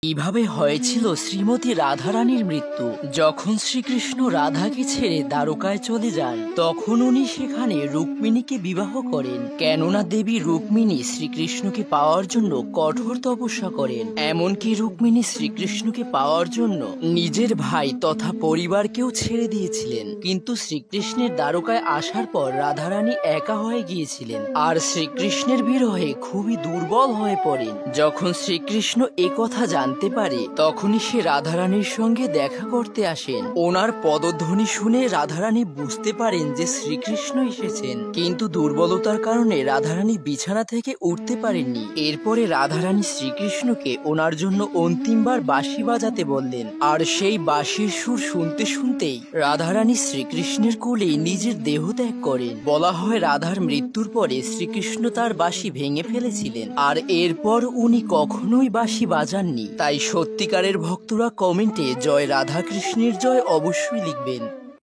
কিভাবে হয়েছিল শ্রীমতী রাধারানীর মৃত্যু। যখন শ্রীকৃষ্ণ রাধাকে ছেড়ে দ্বারকায় চলে যান, তখন উনি সেখানে রুক্মিণীকে বিবাহ করেন। কেননা দেবী রুক্মিণী শ্রীকৃষ্ণকে পাওয়ার জন্য কঠোর তপস্যা করেন। এমনকি রুক্মিণী শ্রীকৃষ্ণকে পাওয়ার জন্য নিজের ভাই তথা পরিবারকেও ছেড়ে দিয়েছিলেন। কিন্তু শ্রীকৃষ্ণের দ্বারকায় আসার পর রাধারানী একা হয়ে গিয়েছিলেন আর শ্রীকৃষ্ণের বিরহে খুবই দুর্বল হয়ে পড়েন। যখন শ্রীকৃষ্ণ একথা জানতে পারে, তখনই সে রাধারানীর সঙ্গে দেখা করতে আসেন। ওনার পদধ্বনি শুনে রাধারানী বুঝতে পারেন যে শ্রীকৃষ্ণ এসেছেন, কিন্তু দুর্বলতার কারণে রাধারানী বিছানা থেকে উঠতে পারেননি। এরপরে রাধারানী শ্রীকৃষ্ণকে ওনার জন্য অন্তিমবার বাঁশি বাজাতে বললেন, আর সেই বাঁশির সুর শুনতে শুনতেই রাধারানী শ্রীকৃষ্ণের কোলে নিজের দেহ ত্যাগ করেন। বলা হয় রাধার মৃত্যুর পরে শ্রীকৃষ্ণ তার বাঁশি ভেঙে ফেলেছিলেন, আর এরপর উনি কখনোই বাঁশি বাজাননি। তাই সত্যিকারের ভক্তরা কমেন্টে জয় রাধা কৃষ্ণের জয় অবশ্যই লিখবেন।